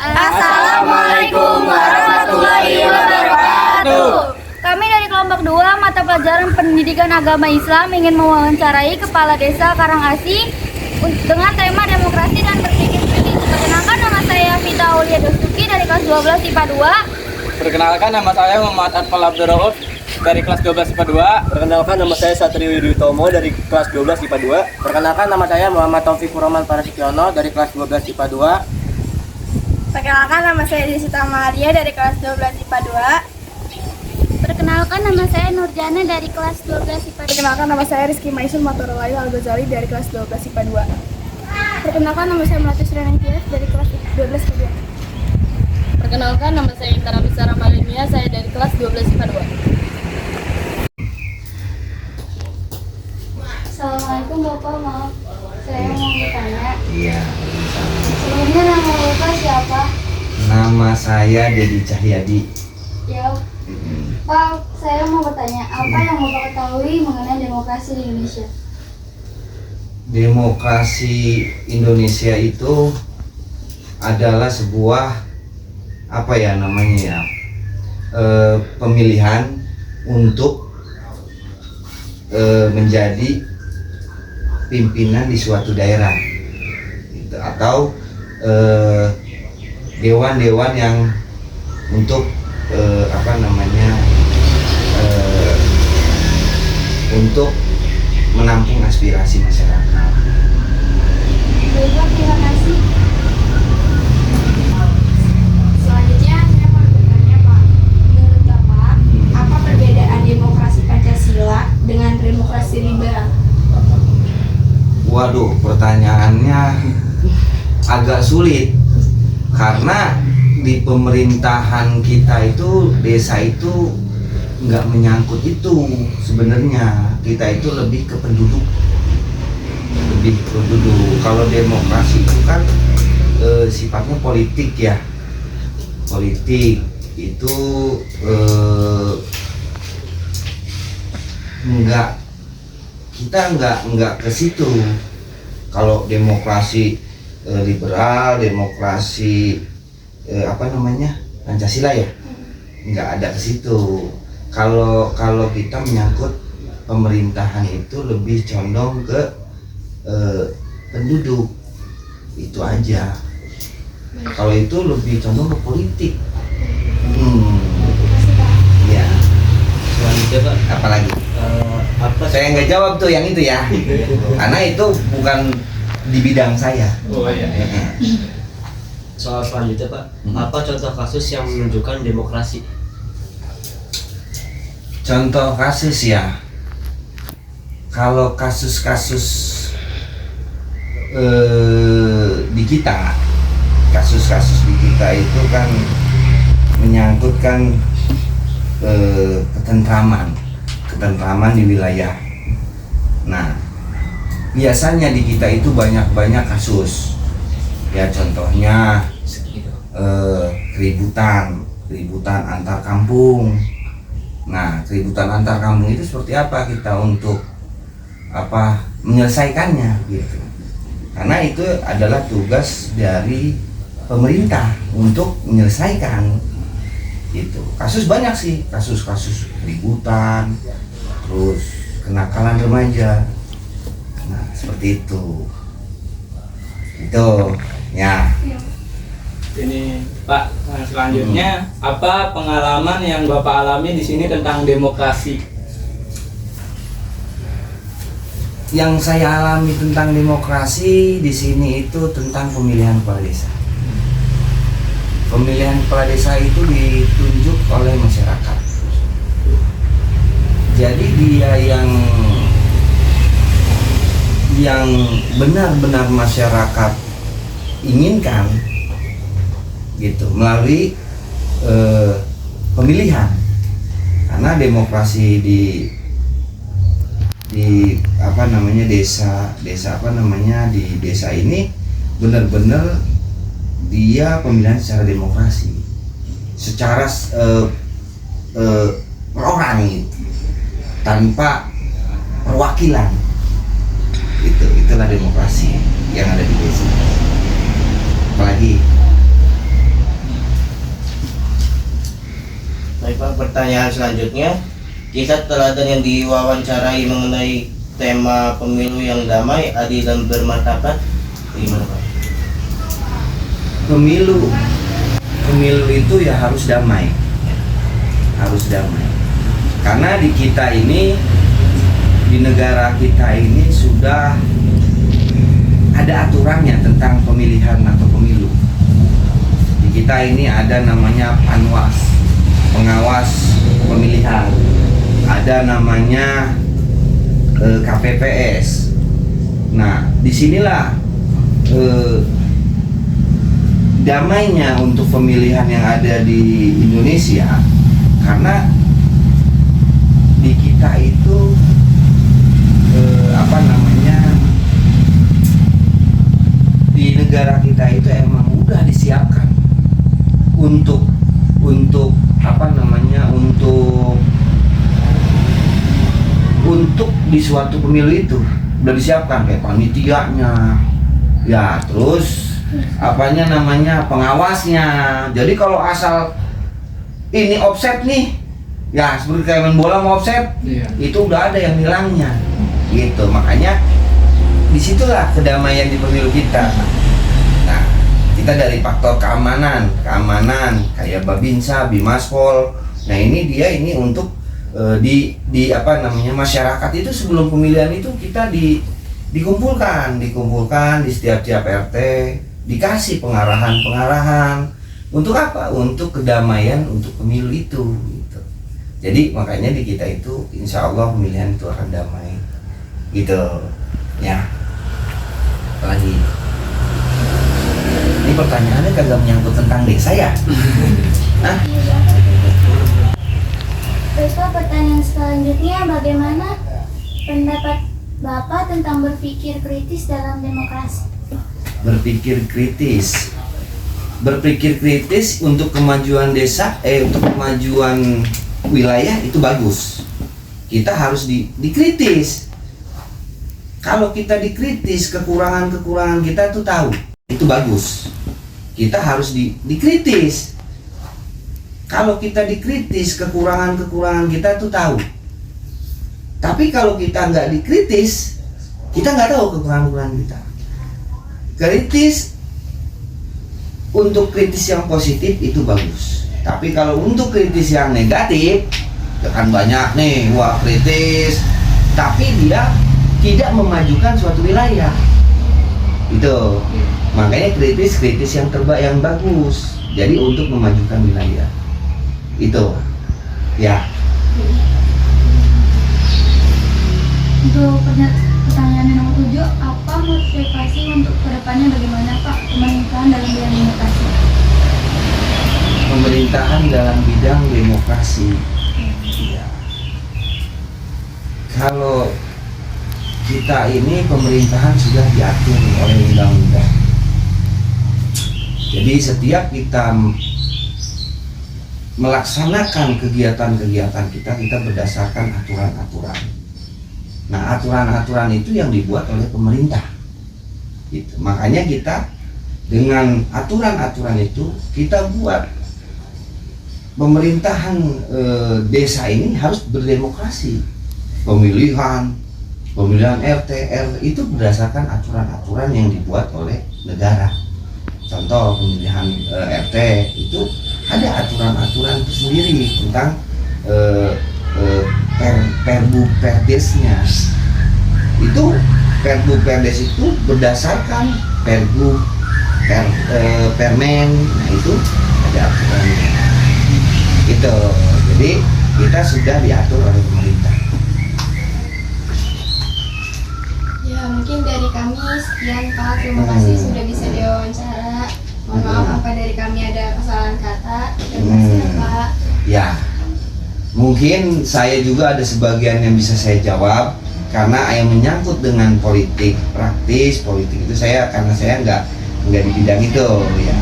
Assalamualaikum warahmatullahi wabarakatuh. Kami dari kelompok 2 mata pelajaran Pendidikan Agama Islam ingin mewawancarai Kepala Desa Karangasi dengan tema demokrasi dan berpikir kritis. Perkenalkan, nama saya Vita Aulia Dosuki dari kelas 12 IPA 2. Perkenalkan, nama saya Muhammad Atfal Abdurrauf dari kelas 12 IPA 2. Perkenalkan, nama saya Satrio Widiutomo dari kelas 12 IPA 2. Perkenalkan, nama saya Muhammad Taufik Roman Parasikyono dari kelas 12 IPA 2. Perkenalkan, nama saya Desita Maria dari kelas 12 IPA 2. Perkenalkan, nama saya Nurjana dari kelas 12 IPA 2. Perkenalkan, nama saya Rizky Maisun Matorolayu Al-Ghazali dari kelas 12 IPA 2. Perkenalkan, nama saya Melati Sriana Tias dari kelas 12 IPA 2. Perkenalkan, nama saya Intara Bisara Malimia, saya dari kelas 12 IPA 2. Assalamualaikum Bapak, maaf saya mau bertanya. Iya. Sebelumnya nama Bapak siapa? Nama saya Dedi Cahyadi. Ya, Pak, saya mau bertanya, apa yang Bapak ketahui mengenai demokrasi di Indonesia? Demokrasi Indonesia itu adalah sebuah pemilihan untuk menjadi pimpinan di suatu daerah gitu, atau dewan-dewan yang untuk untuk menampung aspirasi masyarakat. Bapak, terima kasih. Selanjutnya saya mau bertanya, Pak. Menurut Bapak, apa perbedaan demokrasi Pancasila dengan demokrasi liberal? Waduh, pertanyaannya agak sulit karena di pemerintahan kita itu, desa itu nggak menyangkut itu. Sebenarnya kita itu lebih ke penduduk, Kalau demokrasi itu kan sifatnya politik ya, politik itu kita nggak ke situ. Kalau demokrasi liberal, demokrasi Pancasila ya, nggak ada ke situ. Kalau kita menyangkut pemerintahan itu lebih condong ke penduduk, itu aja. Kalau itu lebih condong ke politik. Ya. Selanjutnya, Pak. Apalagi? Saya nggak jawab tuh yang itu ya, karena itu bukan di bidang saya. Oh iya. Soal selanjutnya, Pak. Apa contoh kasus yang menunjukkan demokrasi? Contoh kasus ya, kalau kasus-kasus di kita, kasus-kasus di kita itu kan menyangkutkan ketentraman di wilayah. Nah, biasanya di kita itu banyak kasus. Ya, contohnya keributan antar kampung. Nah, keributan antar kampung itu seperti apa kita untuk menyelesaikannya gitu. Karena itu adalah tugas dari pemerintah untuk menyelesaikan itu. Kasus banyak sih, kasus keributan, terus kenakalan remaja. Nah, seperti itu. Itu ya. Ini Pak, selanjutnya apa pengalaman yang Bapak alami di sini tentang demokrasi? Yang saya alami tentang demokrasi di sini itu tentang pemilihan kepala desa. Pemilihan kepala desa itu ditunjuk oleh masyarakat. Jadi dia yang benar-benar masyarakat inginkan gitu melalui pemilihan. Karena demokrasi di desa ini benar-benar dia pemilihan secara demokrasi, secara per orang gitu, tanpa perwakilan. Itulah demokrasi yang ada di desa. Apalagi pertanyaan selanjutnya, kisah teladan yang diwawancarai mengenai tema pemilu yang damai, adil dan bermartabat, gimana Pak? Pemilu itu ya harus damai, karena di kita ini, di negara kita ini sudah ada aturannya tentang pemilihan atau pemilu. Di kita ini ada namanya Panwas, pengawas pemilihan, ada namanya KPPS. Nah, disinilah damainya untuk pemilihan yang ada di Indonesia, karena di kita itu di negara kita itu emang udah disiapkan untuk di suatu pemilu itu udah disiapkan kayak panitianya, ya, terus pengawasnya. Jadi kalau asal ini offset nih, ya seperti kayak main bola mau offset, itu udah ada yang nilangnya, gitu. Makanya disitulah kedamaian di pemilu kita. Nah, kita dari faktor keamanan kayak Babinsa, Bimaspol. Nah, ini untuk masyarakat itu sebelum pemilihan itu kita dikumpulkan di setiap RT, dikasih pengarahan untuk apa? Untuk kedamaian untuk pemilu itu, gitu. Jadi makanya di kita itu insya Allah pemilihan itu akan damai, gitu ya. Apalagi ini pertanyaannya kagak menyangkut tentang desa ya? Hah? Bapak, pertanyaan selanjutnya, bagaimana pendapat Bapak tentang berpikir kritis dalam demokrasi? Berpikir kritis untuk kemajuan desa, untuk kemajuan wilayah itu bagus. Kita harus dikritis. Kalau kita dikritis, kekurangan kita tuh tahu, itu bagus. Kita harus dikritis. Kalau kita dikritis, kekurangan kita tuh tahu. Tapi kalau kita nggak dikritis, kita nggak tahu kekurangan kita. Kritis, untuk kritis yang positif itu bagus. Tapi kalau untuk kritis yang negatif, ya kan banyak nih, wah kritis, tapi dia tidak memajukan suatu wilayah. Itu makanya kritis yang yang bagus. Jadi untuk memajukan wilayah. Itu ya. Untuk pertanyaan nomor 7, apa motivasi untuk kedepannya, bagaimana Pak pemerintahan dalam bidang demokrasi? Pemerintahan dalam bidang demokrasi. Ya. Kalau kita ini pemerintahan sudah diatur oleh undang-undang. Jadi setiap kita melaksanakan kegiatan-kegiatan kita berdasarkan aturan-aturan. Nah, aturan-aturan itu yang dibuat oleh pemerintah. Gitu. Makanya kita dengan aturan-aturan itu kita buat pemerintahan desa ini harus berdemokrasi. Pemilihan RT, RW itu berdasarkan aturan-aturan yang dibuat oleh negara. Contoh pemilihan RT itu ada aturan-aturan tersendiri tentang perbu perdesnya. Itu perbu perdes itu berdasarkan permen. Nah, itu ada aturannya. Gitu. Jadi kita sudah diatur oleh pemerintah. Ya, mungkin dari kami sekian Pak. Terima kasih sudah bisa diwawancara. Mohon maaf apa dari kami ada kesalahan kata. Terima kasih ya, Pak. Ya, mungkin saya juga ada sebagian yang bisa saya jawab karena yang menyangkut dengan politik praktis, politik itu karena saya nggak di bidang itu ya.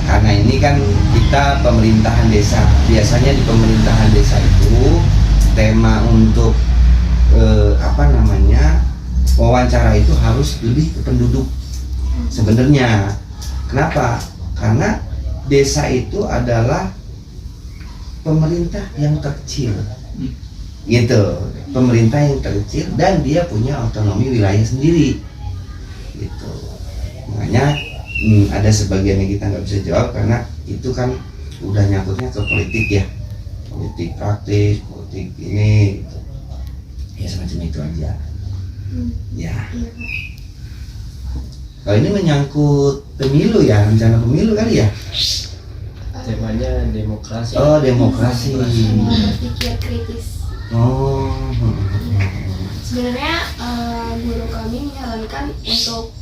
Karena ini kan kita pemerintahan desa. Biasanya di pemerintahan desa itu tema untuk wawancara itu harus lebih ke penduduk sebenarnya. Kenapa? Karena desa itu adalah pemerintah yang terkecil, gitu. Pemerintah yang terkecil dan dia punya otonomi wilayah sendiri, gitu. Makanya ada sebagian yang kita nggak bisa jawab karena itu kan udah nyangkutnya ke politik ya, politik praktis, politik ini, gitu. Ya semacam itu aja. Ya. Iya, Pak. Kalau ini menyangkut pemilu ya, rencana pemilu kali ya. Temanya demokrasi. Oh, demokrasi. Semua berpikir kritis. Oh. Sebenarnya guru kami menyarankan untuk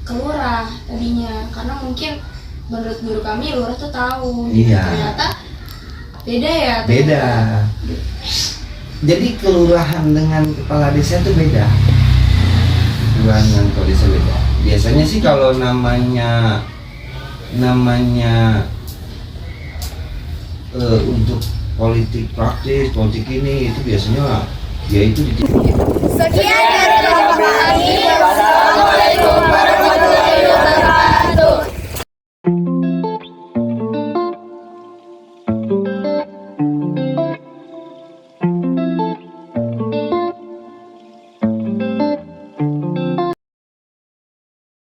ke lurah tadinya, karena mungkin menurut guru kami lurah tuh tahu. Iya. Ternyata beda ya. Beda. Jadi kelurahan dengan kepala desa itu beda. Kelurahan dengan kepala desa beda. Biasanya sih kalau namanya untuk politik praktis, politik ini itu biasanya ya itu di Sekian dari kelompok kami.